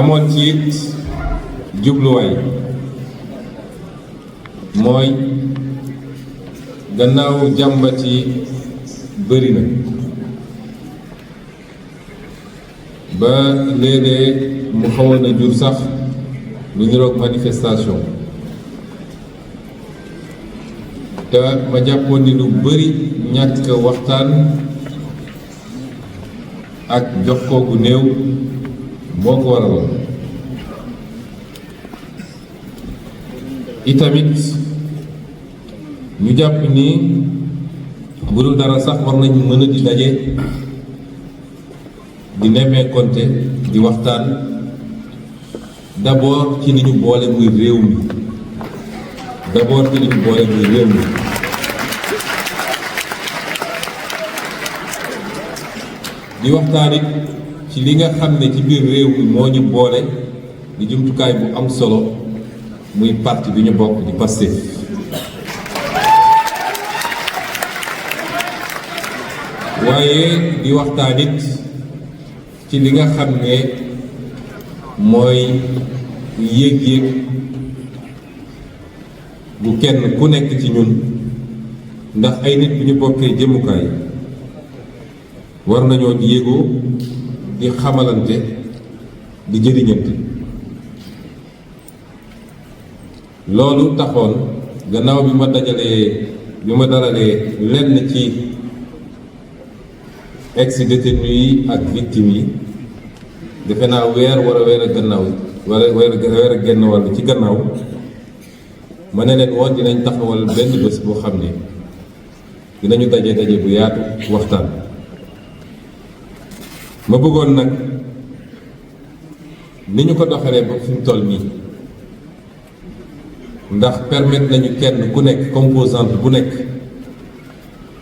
amoon ci it jubluwaay mooy gannaaw jàmbat yi bëri na ba léeg-léeg mu xawoon na jur sax lu niroog manifestation te ma jàppoon ni lu bëri ñàkk waxtaan ak jokkoo gu néew moo ko waraloon itamit ñu jàpp ni bu dul dara sax war nañu mën a di daje di nemmeekonte di waxtaan d'abord ci li ñu boole muy réew mi d'abord ci li ñu boole muy réew mi di waxtaan it ci li nga xam ne ci biir réew mi moo ñu boole di jumtukaay bu am solo muy parti bi ñu bokk di Pastef waaye di waxtaan it ci li nga xam ne mooy yéeg-yéeg bu kenn ku nekk ci ñun ndax ay nit bu ñu bokkee jëmukaay war nañoo di yégoo di xamalante di jëriñante loolu taxoon gannaaw bi ma dalalee lenn ci ex-détenu yi ak victime yi defe naa weer a gannaaw weer a genn wàll ci gannaaw ma ne leen woon dinañ taxawal benn bés boo xam ne dinañu daje bu yaatu waxtaan ma bëggoon nag ni ñu ko doxalee ba fi mu toll nii ndax permettre nañu kenn ku nekk composante bu nekk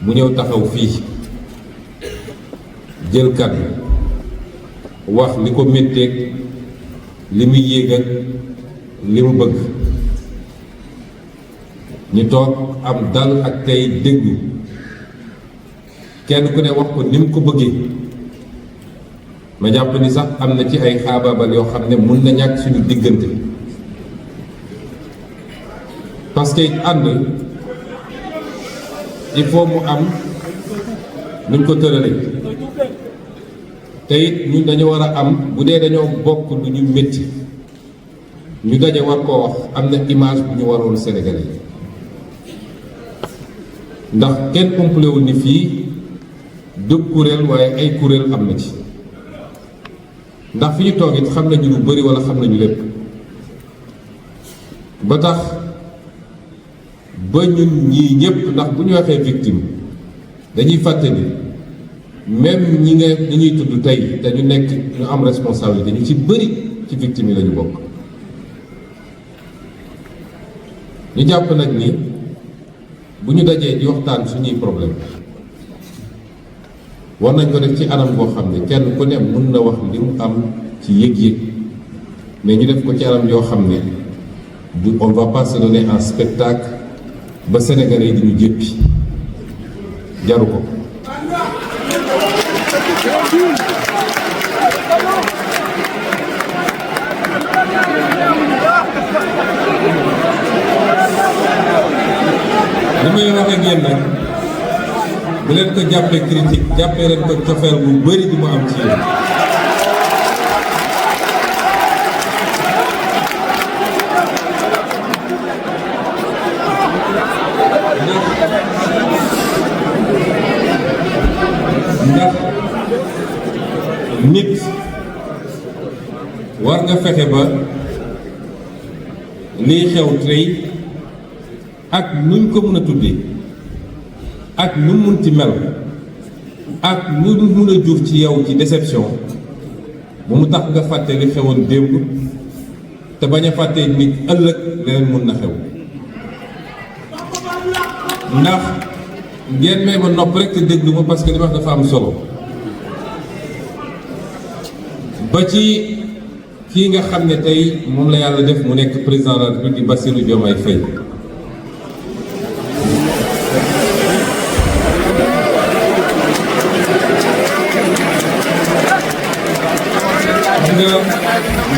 mu ñëw taxaw fii jël kàddu wax li ko métteeg li muy yéeg ak li mu bëgg ñu toog am dal ak tey déglu kenn ku ne wax ko ni mu ko bëggee ma jàpp ni sax am na ci ay xaabaabal yoo xam ne mun na ñàkk suñu diggante parce que ànd il faut mu am nuñ ko tëralee te it ñun dañu war a am bu dee dañoo bokk lu ñu métti ñu daje war koo wax am na image bu ñu waroon Sénégalais yi ndax kenn umpalewul ni fii dëkk kuréel waaye ay kuréel am na ci ndax fi ñu toog it xam nañu lu bari walla xam nañu lépp ba tax ba ñun ñii ñëpp ndax bu ñu waxee victime dañuy fàtte ni même ñi ñuy tudd tey te ñu nekk ñu am responsabilité ñu ci bëri ci victime yi la ñu bokk ñu jàpp nag ni bu ñu dajee di waxtaan suñuy problème war nañ ko def ci anam boo xam ne kenn ku ne mën na wax li mu am ci yëg-yëg mais ñu def ko ci anam yoo xam ne du on va pas se donner en spectacle ba Sénégalais yi di ñu jéppi jaru ko li may wax ak yéen nag bu leen ko jàppee critique jàppee leen ko cofeel bu bari di mu am ci yéen ndax nit war nga fexe ba liy xew tey ak nuñ ko mën a tuddee ak nu mun ci mel ak lu mun a jur ci yow ci déception bu mu tax nga fàtte li xewoon démb te bañ a fàtte nit ëllëg leneen mun na xew ndax ngeen may ma nopp rek te déglu ma parce que li wax dafa am solo ba ci kii nga xam ne tey moom la yàlla def mu nekk président de la République di Bassirou Diomaye Faye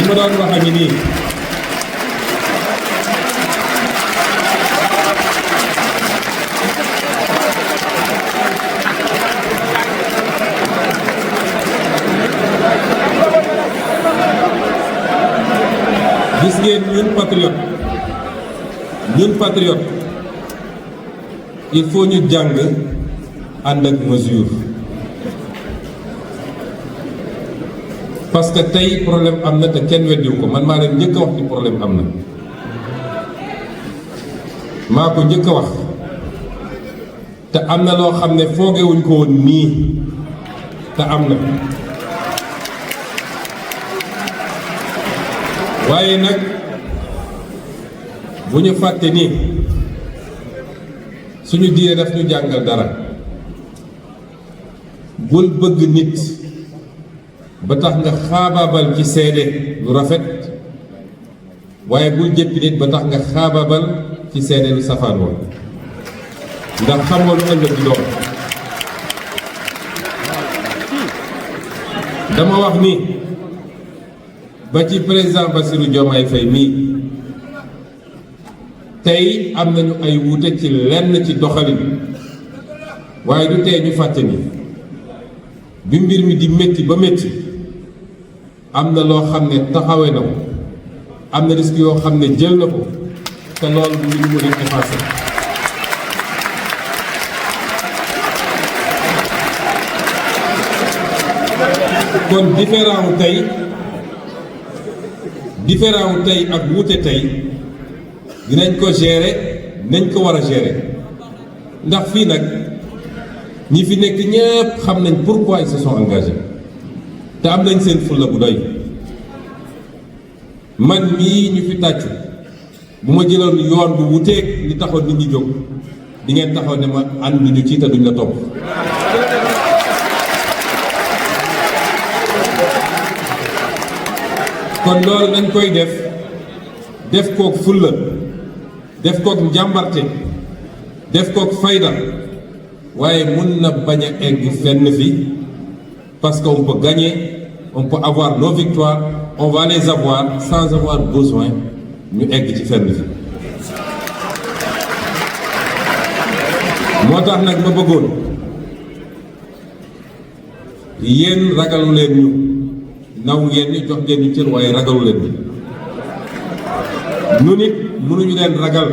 li ma doon wax a ngi nii gis ngeen ñun patriote il faut ñu jàng ànd ak mesure parce que tey problème am na te kenn weddiwu ko man maa leen njëkk a wax ci problème am na maa ko njëkk a wax te am na loo xam ne foogewuñ ko woon nii te am na waaye nag bu ñu fàtte ni suñu diine daf ñu jàngal dara bul bëgg nit ba tax nga xaabaabal ci seede lu rafet waaye bul jëppi nit ba tax nga xaabaabal ci seede lu safaan woon ndax xamoo lu ëllëg di doon dama wax ni ba ci président Bassirou Diomaye Faye mii tey am nañu ay wuute ci lenn ci doxalin waaye du tey ñu fàtte ni bi mbir mi di métti ba métti am na loo xam ne taxawe na ko am na risque yoo xam ne jël na ko te loolu du ñu mën a effacé kon différent wu tey ak wuute tey dinañ ko gérer nañ ko war a gérer ndax fii nag ñi fi nekk ñëpp xam nañ pourquoi ils se sont engagés te am nañ seen fulla bu doy man mii ñu fi tàccu bu ma jëloon yoon bu wuteeg li taxoon nit ñi jóg di ngeen taxaw ne ma ànduñu ci te duñ la topp kon loolu nañ koy def kook fulla def kook njàmbarte def kook fayda waaye mun na bañ a egg fenn fi parce que on peut gagner on peut avoir nos victoires on va les avoir sans avoir besoin ñu egg ci fenn fi moo tax nag ma bëggoon yéen ragalu leen ñu naw ngeen ñu jox ngeen ñu cër waaye ragalu leen ñu nit mënuñu leen ragal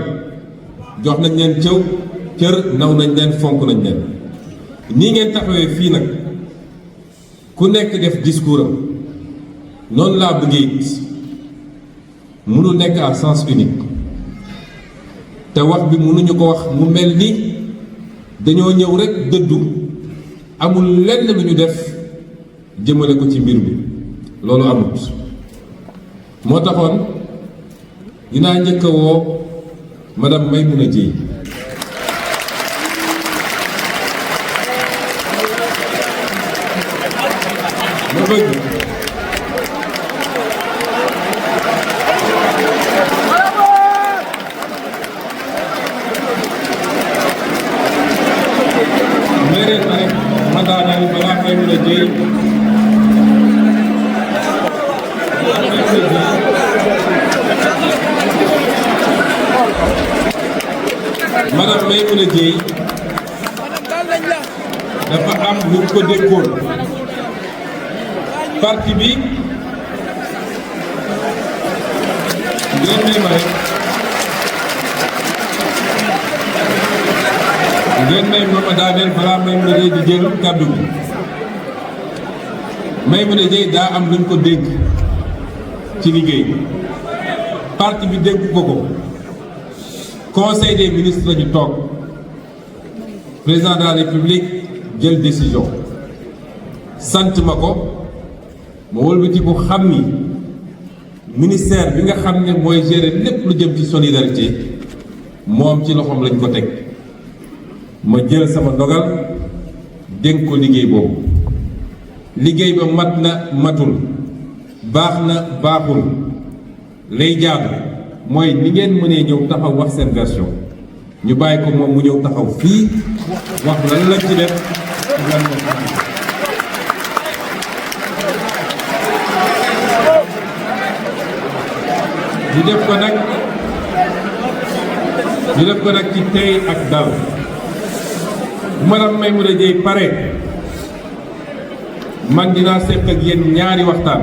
jox nañ leen cër naw nañ leen fonk nañ leen nii ngeen taxawee fii nag ku nekk def discours am noonu laa bëggee it mënul nekk à sens unique te wax bi mënuñu ko wax mu mel ni dañoo ñëw rek dëddu amul lenn lu ñu def jëmale ko ci mbir mi loolu amut moo taxoon dinaa njëkk a woo madame Maymouna Dièye ma bëgg meereen na rek ma daaneel balaa Maymouna Dièye madame Maymouna Dièye dafa am lu ko déggoon parti bi ngeen may ma rek ngeen may ma daaneel balaa Maymouna Dièye di jël kàddu bi Maymouna Dièye daa am luñ ko dégg ci liggéey parti bi dégg ko conseil des ministres lañu toog président de la république jël décision sant ma ko ma wëlbati ko xam ni ministère bi nga xam ne mooy gérer lépp lu jëm ci solidarité moom ci loxoom lañ ko teg ma jël sama ndogal dénk ko liggéey boobu liggéey ba mat na matul baax na baaxul lay jaadu mooy ni ngeen mënee ñëw taxaw wax seen version ñu bàyyi ko moom mu ñëw taxaw fii wax lan lañ ci def lan moo ci ñu def ko nag ci tey ak dal. Madame Maïmouna Dièye pare man dinaa seq ak yéen ñaari waxtaan.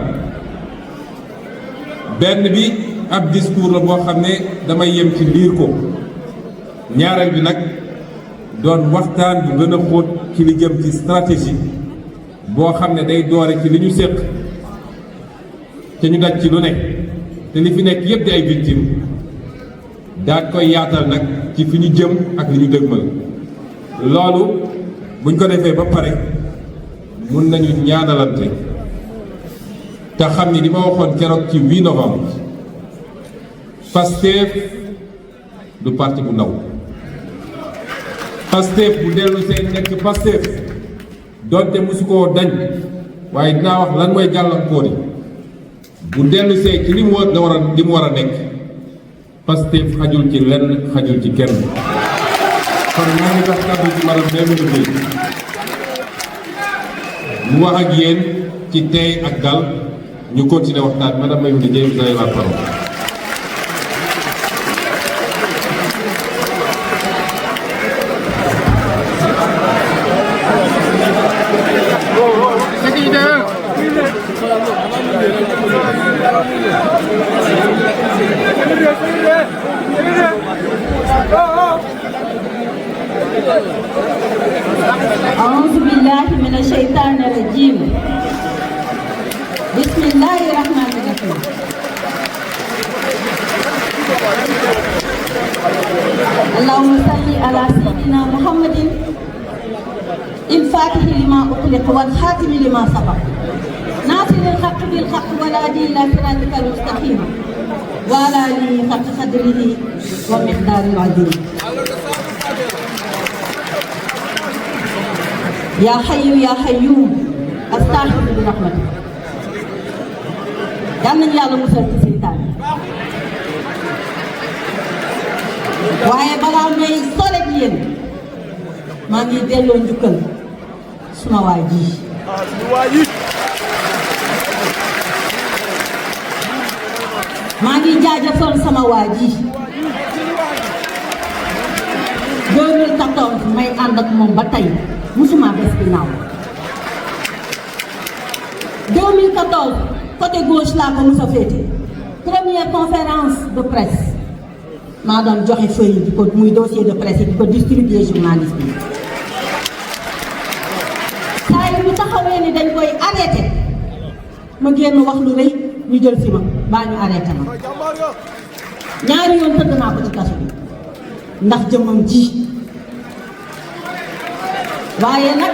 benn bi ab discours la boo xam ne damay yem ci liir ko. ñaareel bi nag doon waxtaan bu gën a xóot ci li jëm ci stratégie boo xam ne day doore ci li ñu séq te ñu daj ci lu nekk te li fi nekk yépp di ay victimes daal koy yaatal nag ci fi ñu jëm ak li ñu dëgmal. loolu buñ ko defee ba pare mun nañu ñaanalante te xam ni li ma waxoon keroog ci 8 novembre Pastef du parti bu ndaw. Pastef bu dellu seen nekk Pastef donte mosu koo dañ waaye dinaa wax lan mooy gàllankoor yi bu dellu see ci li mu war a nekk Pastef xajul ci lenn xajul ci kenn. kon maa ngi jox kàddu ci madame Maïmouna Dièye mu wax ak yéen ci tey ak dal ñu continuer waxtaan. Madame Maïmouna Dièye vous avez la parole. أعوذ بالله من الشيطان الرجيم بسم الله الرحمن الرحيم اللهم صل على سيدنا محمد الفاتح لما أغلق والخاتم لما سبق ناصر الحق بالحق والهادي إلى صراطك المستقيم وعلى آله حق قدره ومقداره العظيم يا حي يا حيوم استغفر برحمتك yal nañu yàlla musal ci seytaane waaye balaa may sore ak yéen maa ngi delloo njukkal suma waa ji maa ngi jaajëfal sama waa ji 2014 may ànd ak moom ba tey musuma bés ginnaaw 2014 côté gauche laa ko mos a féete première conférence de presse maa doon joxe feuille di ko muy dossier de presse yi di ko distribuer journaliste yi saa yi bu taxawee ni dañ koy arrêté ma génn wax lu rëy ñu jël si ma baa ñu arrêté ma ñaari yoon tëdd naa ko ci kaso bi ndax jëmmam ji waaye nag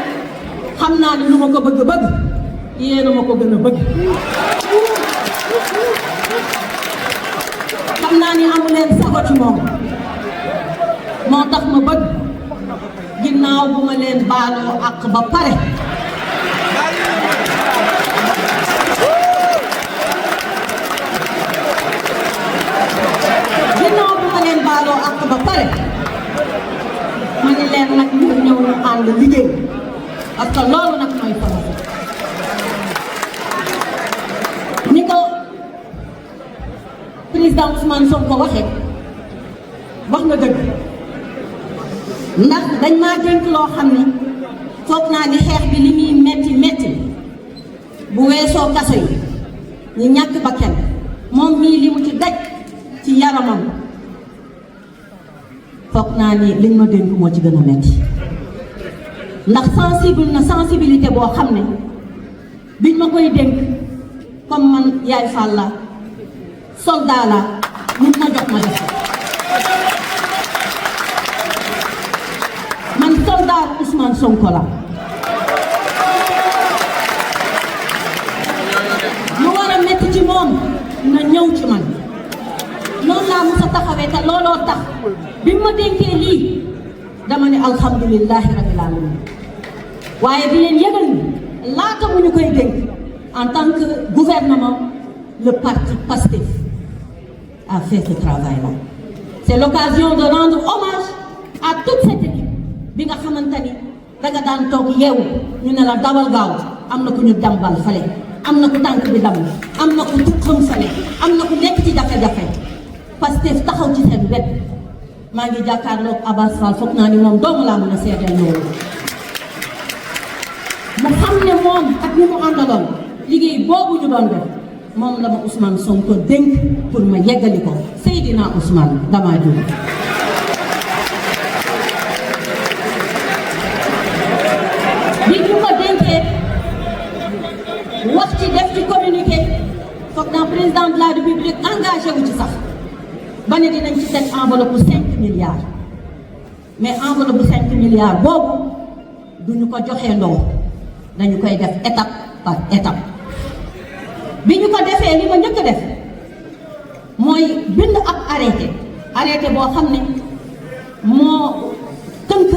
xam naa ni lu ma ko bëgg-bëgg yéen a ma ko gën a bëgg xam naa ni amu leen sago ci moom moo tax ma bëgg ginnaaw bu ma leen baaloo àq ba pare ma ni leen nag ñu ñëw ñu ànd liggéey parce que loolu nag mooy projet ni ko président Ousmane Sonko waxee wax nga dëgg ndax dañ maa dénk loo xam ni foog naa ni xeex bi li muy metti metti bu weesoo kaso yi ñu ñàkk bakkan moom mii li mu ci daj ci yaramam foog naa ni liñ ma dénk moo ci gën a metti ndax sensibilité boo xam ne biñ ma koy dénk comme man yaay Fall la soldat la nit ma jox ma def man soldat Ousmane Sonko la lu war a metti ci moom na ñëw ci man noonu laa mos a taxawee te looloo tax bi ma dénkee lii dama ne alhamdulilahi rabbil alamin waaye di leen yëgal ni laata mu ñu koy dénk en tant que gouvernement le parti Pastef a fait ce travail-là. C'est l'occasion de rendre hommage à toute cette équipe bi nga xamante ni danga daan toog yeewu ñu ne la dawal gaaw am na ku ñu dambal fale am na ku tànk bi dam am na ku tukkam fale am na ku nekk ci jafe-jafe Pastef taxaw ci seen wet maa ngi jàkkaarloog Abass Fall foog naa ni moom doomu laa mën a seedeel loolu mu xam ne moom ak ñi mu àndaloon liggéey boobu ñu doon def moom la ma Ousmane Sonko dénk pour ma yeggali ko Seydina Ousmane damaa jóg bi ñu ko dénkee wax ci def ci communiqué foog naa président de la République engagé wu ci sax ba ne dinañ ci teg enveloppe bu 5 milliards mais enveloppe bu 5 milliards boobu duñu ko joxee ndoo dañu koy def étape par étape bi ñu ko defee li ma njëkk a def mooy bind ab arrêté boo xam ne moo tënk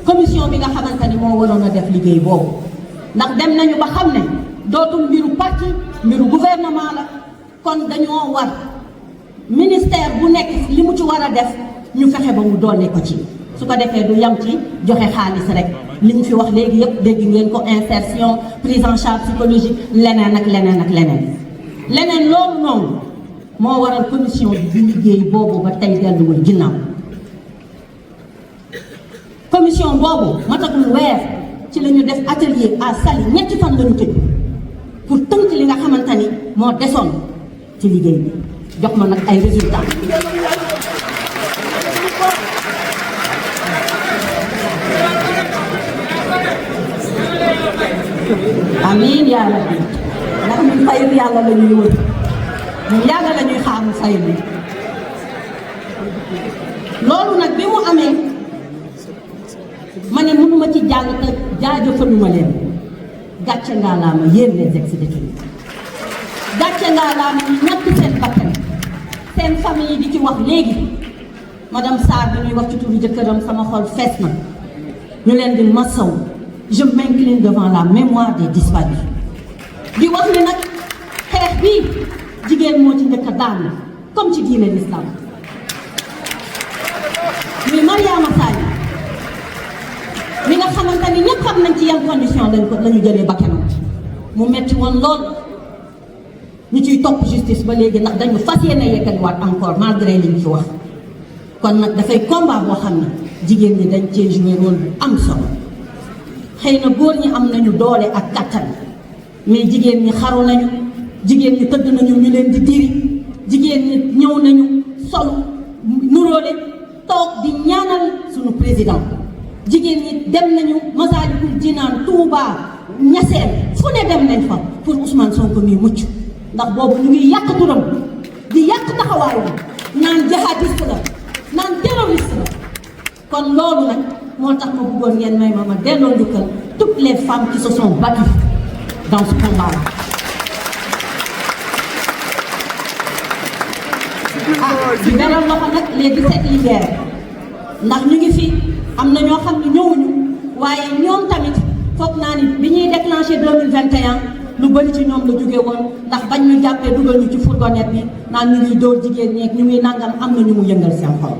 commission bi nga xamante ni moo waroon a def liggéey boobu ndax dem nañu ba xam ne dootul mbiru parti mbiru gouvernement la kon dañoo war ministère bu nekk li mu ci war a def ñu fexe ba mu doole ko ci su ko defee du yam ci joxe xaalis rek li ñu fi wax léegi yëpp dégg ngeen ko insertion prise en charge psychologique leneen ak leneen ak leneen loolu noonu moo waral commission bi liggéey boobu ba tey delluwul ginnaaw commission boobu matagul weer ci la ñu def atelier à Saly ñetti fan la ñu tëj pour tënk li nga xamante ni moo desoon ci liggéey bi jox ma nag ay résultats amiin yaa rabbi ndax ñun fayul yàlla la ñuy wër ñun yàlla la ñuy xaamu fayul bi loolu nag bi mu amee ma ne mënuma ci jàng te jaajëfaluma leen gàcce ngaa laa ma yéen les ex-détenus gàcce ngaa laa ma ñu ñàkk seen bakkan seen famille yi di ci wax léegi madame Sarr bi ñuy wax ci turu jëkkëram sama xol fees na ñu leen di masaw je m'incline devant la mémoire des disparus di wax ni nag xeex bii jigéen moo ci njëkk a daanu comme ci diine l'islam mi Mariama Sagna mi nga xamante ni ñëpp xam nañ ci yan condition lañu jëlee bakkanam mu metti woon lool ñu ciy topp justice ba léegi ndax dañu fas yéene yeggaliwaat encore malgré li ñu ci wax kon nag dafay combat boo xam ne jigéen ñi dañ cee joué rôle bu am solo xëy na góor ñi am nañu doole ak kàttan mais jigéen ñi xaru nañu jigéen ñi tëdd nañu ñu leen di diri jigéen ñi ñëw nañu solu nuróole toog di ñaanal suñu président jigéen ñi dem nañu Masaalikul Jinaan Touba Ñaseen fu ne dem nañ fa pour Ousmane Sonko mi mucc ndax boobu ñu ngi yàq turam di yàq taxawaayam naan jihadiste la naan terroriste la kon loolu nag moo tax ma bëggoon ngeen may ma delloo njukkal toutes les femmes qui se sont battues dans ce combat-là. di beral loxo nag les 17 libérés ndax ñu ngi fi am na ñoo xam ne ñëwuñu waaye ñoom tamit foog naa ni bi ñuy déclenché 2021 lu bëri ci ñoom la jóge woon ndax bañ ñu jàppee dugal ñu ci fourgonnette bi naan ñu ngi dóor jigéen ñeeg ñu ngi nangam am na ñu mu yëngal seen xol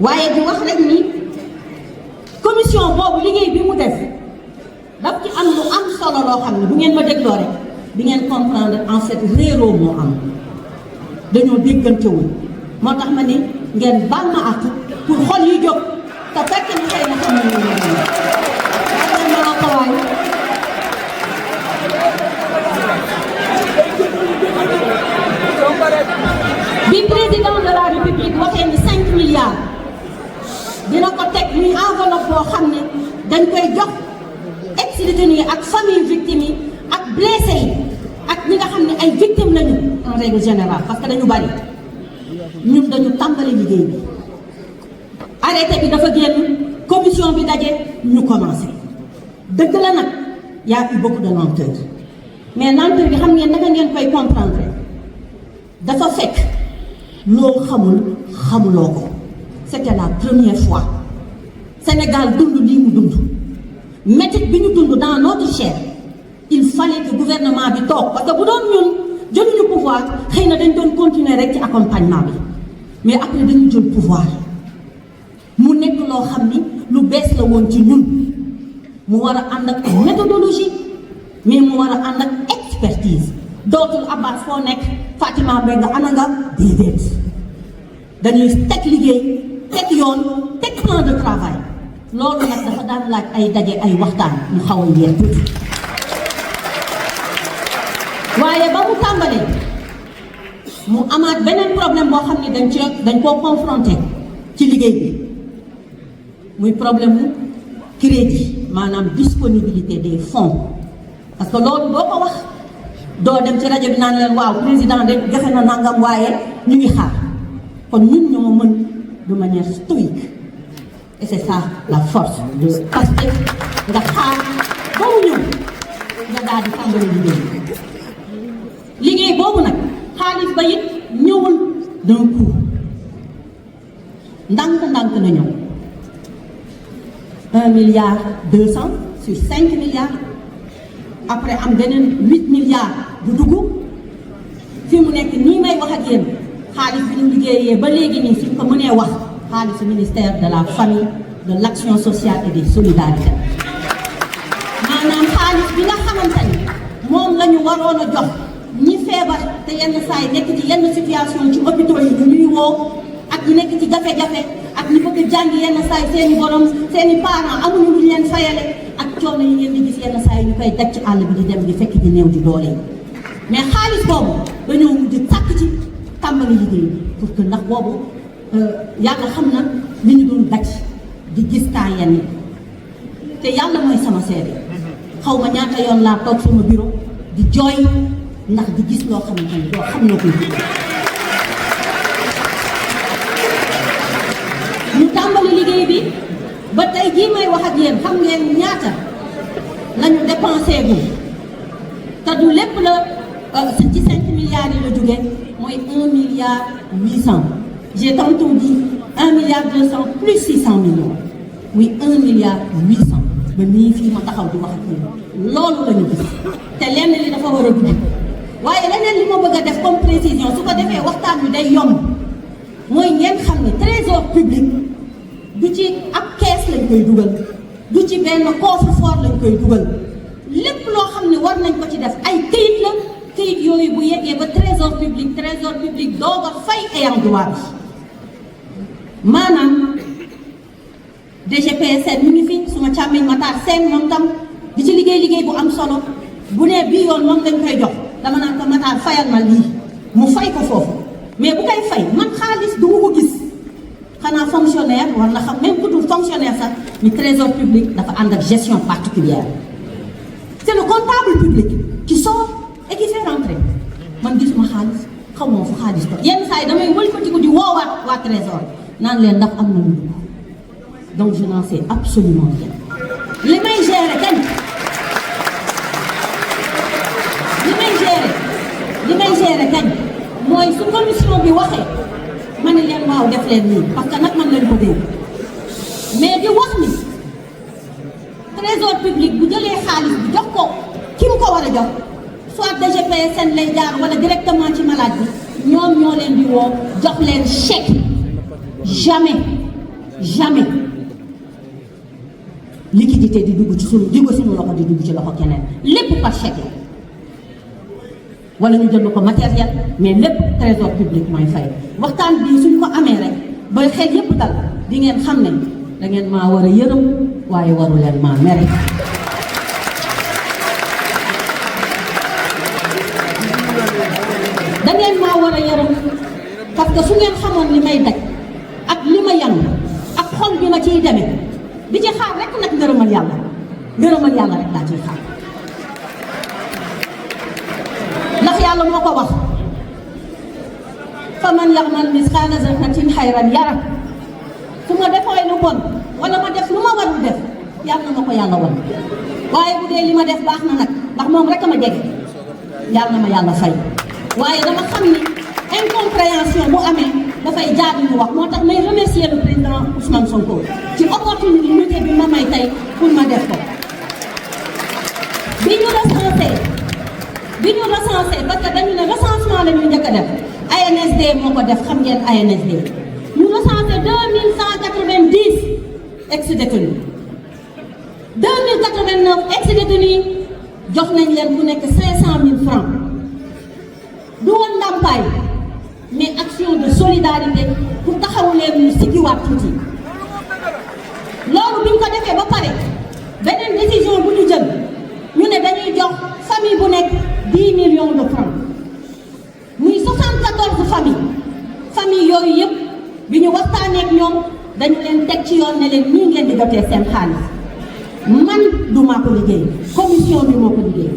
waaye di wax rek ni commission boobu liggéey bi mu def daf ci am lu am solo loo xam ne bu ngeen ma dégloo rek di ngeen comprendre en fait réeroo moo am dañoo déggantewul moo tax ma ni ngeen baal ma àq pour xol yi jóg te fekk na xëy na xam nañu bi président de la république waxee ni 5 milliards dina ko teg muy enveloppe boo xam ne dañ koy jox ex-détenus yi ak famille victimes yi ak blessé yi ak ñi nga xam ne ay victimes lañu en règle générale parce que dañu bari ñun dañu tàmbali liggéey bi arrêté bi dafa génn commission bi daje ñu commencé dëgg la nag y a eu beaucoup de lenteur mais lenteur bi xam ngeen naka ngeen koy comprendre dafa fekk loo xamuloo ko c'était la première fois Sénégal dund lii mu dund métit bi ñu dund dans notre chair il fallait que gouvernement bi toog parce que bu doon ñun jëluñu pouvoir xëy na dañ doon continuer rek ci accompagnement bi mais après dañu jël pouvoir mu nekk loo xam ni lu bees la woon ci ñun mu war a ànd ak méthodologie mais mu war a ànd ak expertise dootul Abass foo nekk Fatima Mbengue nga ana nga déedéet dañuy teg liggéey teg yoon teg plan de travail loolu nag dafa daan laaj ay daje ay waxtaan mu xaw a yéex tuuti waaye ba mu tàmbalee mu amaat beneen problème boo xam ne dañ koo confronté ci liggéey bi muy problème mu crédit maanaam disponibilité des fonds parce que loolu doo ko wax doo dem ci rajo bi naan leen waaw président de joxe na nangam waaye ñu ngi xaar kon ñun ñoo mën de manière stoïque et c'est ça la force de Pastef nga xaar ba mu ñëw nga daal di tàmbali liggéey boobu nag xaalis ba it ñëwul d'un coup ndànk-ndànk na ñëw 1,2 milliard sur 5 milliards après am beneen 8 milliards bu dugg fi mu nekk nii may wax ak yéen xaalis bi ñu liggéeyee ba léegi nii suñ ko mënee wax xaalisu ministère de la famille de l'action sociale et des solidarités maanaam xaalis bi nga xamante ni moom la ñu waroon a jox ñi feebar te yenn saa yi nekk ci yenn situation ci hôpitaux yi ñu ñuy woo ak ñi nekk ci jafe-jafe ak ñi bëgg jàngi yenn saa yi seeni borom seeni parents amuñu lu ñu leen fayale ak coono yi ngeen di gis yenn saa yi ñu koy daj ci àll bi di dem di fekk di néew di doole yi mais xaalis boobu dañoo mujj tàkk ci tàmbali liggéey pour que ndax boobu yàlla xam na li ñu doon daj di gis kaa yenn te yàlla mooy sama seede xaw ma ñaata yoon laa toog sama bureau di jooy ndax di gis loo xamante ni doo xam noo koy dugg ñu tàmbali liggéey bi ba tey jii may wax ak yéen xam ngeen ñaata lañu dépensé gu te du lépp la ci 5 milliards yi la jóge mooy 1,8 milliard j'ai tantôt dit 1,2 milliard plus 600 millions muy 1,8 milliard ba nii fii ma taxaw di wax ak yéen loolu la ñu gis te lenn li dafa war a dugg waaye leneen li ma bëgg a def comme précision su ko defee waxtaan wi day yomb mooy ngeen xam ne trésor public du ci ab kees lañ koy dugal du ci benn coffre-fort lañ koy dugal lépp loo xam ne war nañ ko ci def ay këyit la këyit yooyu bu yeggee ba trésor public doog a fay ayant droit bi maanaam DGPSN mu ngi fi suma càmmiñ Matar Sène moom tam di ci liggéey bu am solo bu nee bii yoon moom dañ koy jox dama naan ko Matar fayal ma lii mu fay ko foofu mais bu koy fay man xaalis du ma ko gis xanaa fonctionnaire war na xam même ku dul fonctionnaire sax ni trésor public dafa ànd ak gestion particulière c'est le comptable public qui sort et qui fait rentrer man gisuma xaalis xaw ma fu xaalis ko yenn saa yi damay wëlbatiku di woowaat waa trésor naan leen ndax am na lu dugg donc je n'en sais absolument rien li may gérer kañ mooy su commission bi waxee ma ne leen waaw def leen nii parce que nag man leen ko dégg mais di wax ni trésor public bu jëlee xaalis bi jox ko ki mu ko war a jox soit DGPSN lay jaar wala directement ci malade bi ñoom ñoo leen di woo jox leen chèque jamais liquidité di dugg ci suñu loxo di dugg ci loxo keneen lépp par chèque wala ñu jënd ko matériel mais lépp trésor public mooy fay waxtaan bii suñ ko amee rek ba xel yépp dal di ngeen xam ne da ngeen maa war a yërëm waaye waru leen maa mere da ngeen maa war a yërëm parce que su ngeen xamoon li may daj ak li ma yan ak xol bi ma ciy demee di ci xaar rek nag ngërëmal yàlla rek laa ciy xaar ndax yàlla moo ko wax fa man ya'mal misqaala zarratin xayran yara su ma defee lu bon wala ma def lu ma warul def yàlla na ma ko yàlla wan waaye bu dee li ma def baax na nag ndax moom rek a ma jege yàlla na ma yàlla fay waaye dama xam ni incompréhension bu amee dafay jaadu ñu wax moo tax may remercier le président Ousmane Sonko ci opportunité bi ma may tey pour ma def ko bi ñu recensé parce que dañu ne recensement la ñu njëkk a def ANSD moo ko def xam ngeen ANSD ñu recensé 2190 ex-détenus 2089 ex-détenus jox nañ leen ku nekk 500 000 francs du woon ndàmpaay mais action de solidarité solidarité pour taxawu leen ñu siggiwaat tuuti loolu bi ñu ko defee ba pare beneen décision bu ñu jël ñu ne dañuy jox famille bu nekk 10 millions de francs muy 74 famille yooyu yëpp bi ñu waxtaanee ak ñoom dañu leen teg ci yoon ne leen nii ngeen di jotee seen xaalis man du maa ko liggéey commission bi moo ko liggéey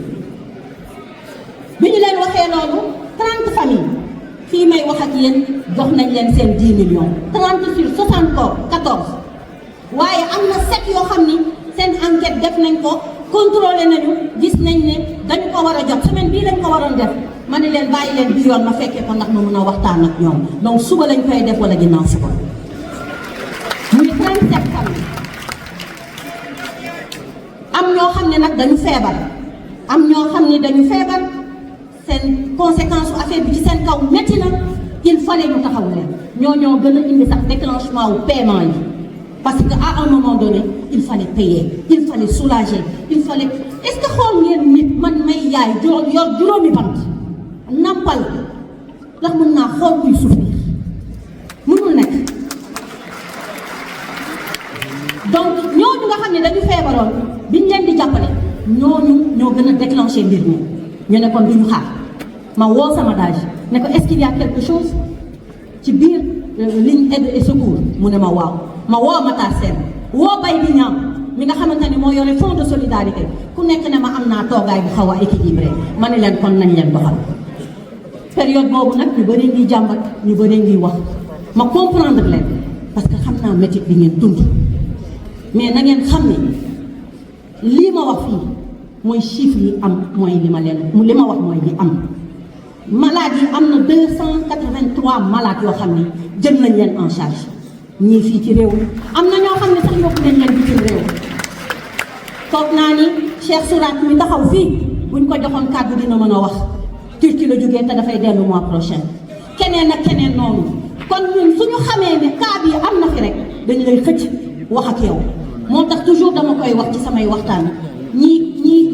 bi ñu leen waxee loolu 30 familles fii may wax ak yéen jox nañ leen seen 10 millions 30 sur 74 waaye am na 7 yoo xam ni seen enquête def nañ ko contrôlé nañu gis nañ ne dañu ko war a jot semaine bii lañ ko waroon def ma ne leen bàyyi leen bi yoon ma fekkee ko ndax ma mën a waxtaan ak ñoom donc suba lañ koy def wala ginnaaw suba muy 37 familles am ñoo xam ne nag dañu feebar am ñoo xam ne dañu feebar seen conséquence su affaire bi ci seen kaw métti na il fallait ñu taxaw leen ñoo gën a indi sax déclenchement wu paiement yi parce que à un moment donné il fallait payer il fallait soulager il fallait est-ce que xool ngeen nit man may yaay yor juróomi bant nampal ndax mën naa xool kuy souffrir mënul nekk donc ñooñu nga xam ne dañu feebaroon biñ leen di jàppale ñooñu ñoo gën a déclencher mbir mi ñu ne kon duñu xaar ma woo sama dage ne ko est-ce qu'il y a quelque chose ci biir ligne aide et secours mu ne ma waaw ma woo Matar Sène woo Bay di ñaam mi nga xamante ni moo yore fonds de solidarité ku nekk ne ma am naa toogaay bu xaw a équilibré ma ne leen kon nañ leen doxal période boobu nag ñu bëri ngi jàmbat ñu bëri ngi wax ma comprendre leen parce que xam naa métit bi ngeen dund mais na ngeen xam ne lii ma wax fii mooy chiffre yi am mooy li ma wax mooy li am malades yi am na 283 malades yoo xam ne jël nañ leen en charge ñii fii ci réew mi am na ñoo xam ne sax yóbbu nañ leen bitim réew toog naa ni Cheikh Sourat mi taxaw fii buñ ko joxoon kàddu dina mën a wax Turquie la jógee te dafay dellu mois prochain keneen ak keneen noonu kon ñun suñu xamee ne cas bi am na fi rek dañu lay xëcc wax ak yow moo tax toujours dama koy wax ci samay waxtaan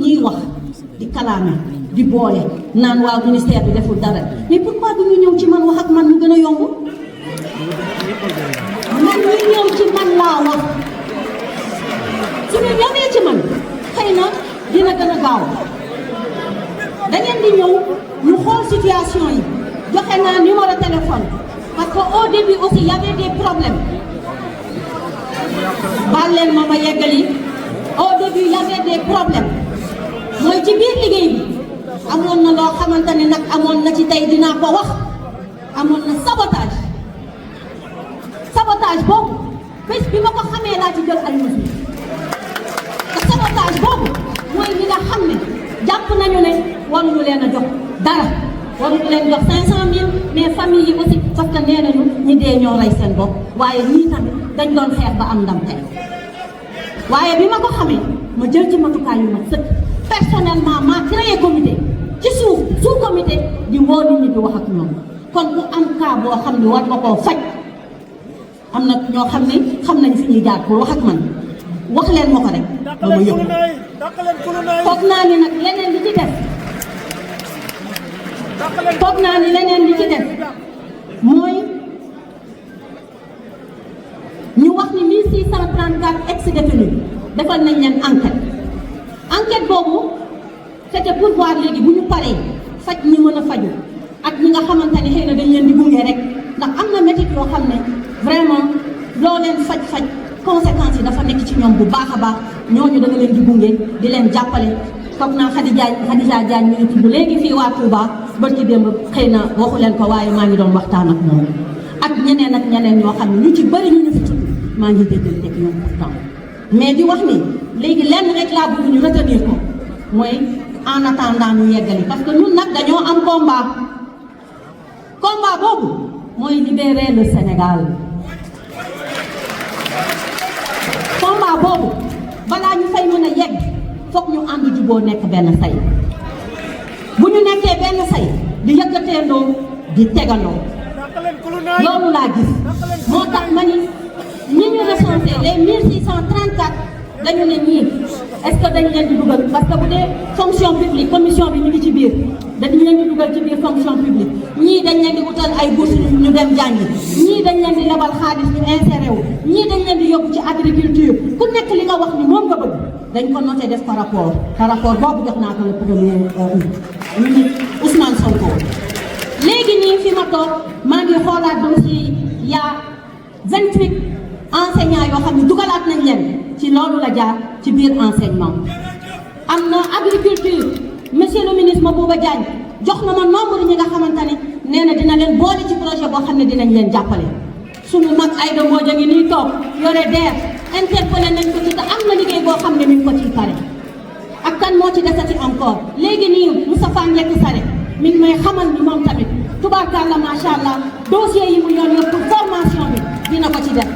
ñiy wax di kalaame di boole naan waaw ministère bi deful dara mais pourquoi du ñu ñëw ci man wax ak man mu gën a yomb man ñi ñëw ci man laa wax suñu ñëwee ci man xëy na dina gën a gaaw da ngeen di ñëw ñu xool situation yi joxe naa numéro téléphone parce que au début aussi y avait des problèmes baal leen ma yeggali au début y avait des problèmes mooy ci biir liggéey bi amoon na loo xamante ne nag amoon na ci tey dinaa ko wax amoon na sabotage boobu bés bi ma ko xamee laa ci jël ay mesures te sabotage boobu mooy li nga xam ne jàpp nañu ne waruñu leen a jox dara waruñu leen jox 500000 mais famille yi aussi parce que nee nañu ñi dee ñoo rey seen bopp waaye ñii tamit dañ doon xeex ba am ndam tey waaye bi ma ko xamee ma jël ci matukaay yu ma sëkk personnellement maa créé comité ci sous comité di woo nit ñi di wax ak ñoom kon ku am cas boo xam ne war nga koo faj am na ñoo xam ne xam nañ fi ñuy jaar pour wax ak man wax leen ma ko rek ba ma yëg foog naa ni nag leneen li ci def mooy ñu wax ni 1634 ex-détenus defal nañ leen enquête boobu c'était pour voir léegi bu ñu paree faj ñi mën a faju ak ñi nga xamante ne xëy na dañ leen di gunge rek ndax am na métit yoo xam ne vraiment loo leen faj conséquences yi dafa nekk ci ñoom bu baax a baax ñooñu da nga leen di gunge di leen jàppale toog naa Khadija Diagne mi ngi tudd léegi fii waa Touba barki démb xëy na waxu leen ko waaye maa ngi doon waxtaan ak moom ak ñeneen ñoo xam ne ñu ci bëri ñu fi tudd maa ngi déggante ak ñoom pourtant mais di wax ni léegi lenn rek laa bëgg ñu retenir ko mooy en attendant ñu yeggali parce que ñun nag dañoo am combat boobu mooy libérer le Sénégal combat boobu balaa ñu fay mën a yegg foog ñu ànd juboo nekk benn say bu ñu nekkee benn say di yëkkateendoo di tegandoo loolu laa gis moo tax ma ni ñi ñu recensé les 1634 dañu ne ñii est-ce que dañ leen di dugal parce que bu dee fonction publique commission bi ñu ngi ci biir dañ leen di dugal ci biir fonction publique ñii dañ leen di utal ay bourse ñu dem jàngi ñii dañ leen di lebal xaalis ñu inséré wu ñii dañ leen di yóbbu ci agriculture ku nekk li nga wax ni moom nga bëgg dañ ko noté def par rapport boobu jox naa ko le premier ministre Ousmane Sonko. léegi nii fi ma toog maa ngi xoolaat dossier yi y'a 28 enseignants yoo xam ne dugalaat nañ leen ci loolu la jaar ci biir enseignement. am na agriculture monsieur le ministre Mabouba Diagne jox na ma nombre ñi nga xamante ne nee na dina leen boole ci projet boo xam ne dinañ leen jàppale. sunu mag Aïda Mbodj a ngi nii toog yore DER interpellé nañ ko ci te am na liggéey boo xam ne mi ngi ko ciy pare. ak kan moo ci desati encore léegi nii Moustapha Ndiaye Sare mi ngi may xamal ni moom tamit tubaarkàlla macha allah dossier yi mu yor yëpp pour formation bi dina ko ci def.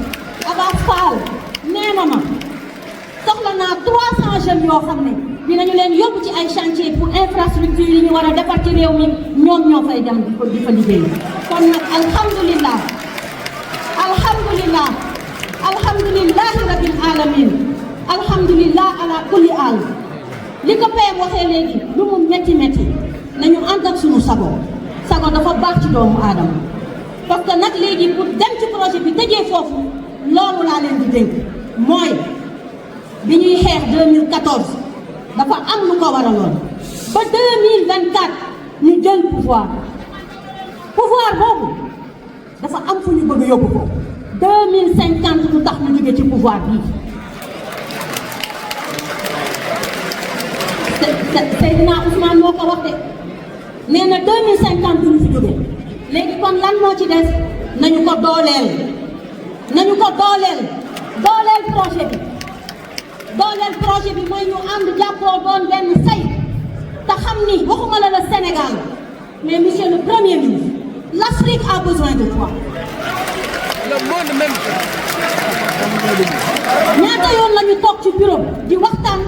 Abass Fall nee na ma soxla naa 300 jeunes yoo xam ne dinañu leen yóbbu ci ay chantier pour infrastructure yi ñu war a defar ci réew mi ñoom ñoo fay dem di fa liggéey. kon nag alhamdulilah rabbil alamin alhamdulilah ala kulli al li ko PM waxee léegi lu mu métti nañu ànd ak suñu sago dafa baax ci doomu aadama parce que nag léegi pour dem ci projet bi tëjee foofu loolu laa leen di dénk mooy bi ñuy xeex 2014 dafa am lu ko waraloon ba 2024 ñu jël pouvoir boobu dafa am fu ñu bëgg yóbbu ko 2050 lu tax ñu jóge ci pouvoir bii Seydina Ousmane moo ko wax de nee na 2050 duñu fi jóge léegi kon lan moo ci des nañu ko dooleel projet bi mooy ñu ànd jàppoo doon benn say te xam ni waxuma la Sénégal mais monsieur le premier ministre l'Afrique a besoin de toi. Le monde même. ñaata yoon la ñu toog ci bureau di waxtaan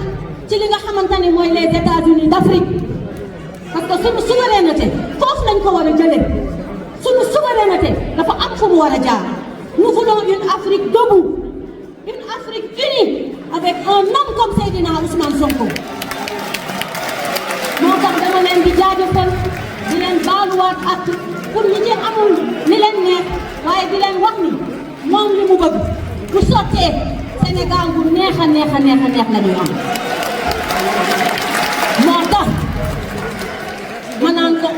ci li nga xamante ne mooy les États-Unis d'Afrique parce que suñu souveraineté foofu lañ ko war a jëlee suñu souveraineté dafa am fu mu war a jaar. Nous voulons une Afrique debout, une Afrique unie avec un homme comme Seydina Ousmane Sonko. moo tax dama leen di jaajëfal di leen baaluwaat ak pour ñi ci amul li leen neex waaye di leen wax ni moom li mu bëgg bu sottee Sénégal bu neex a neex la ñuy am. moo tax ma naan ko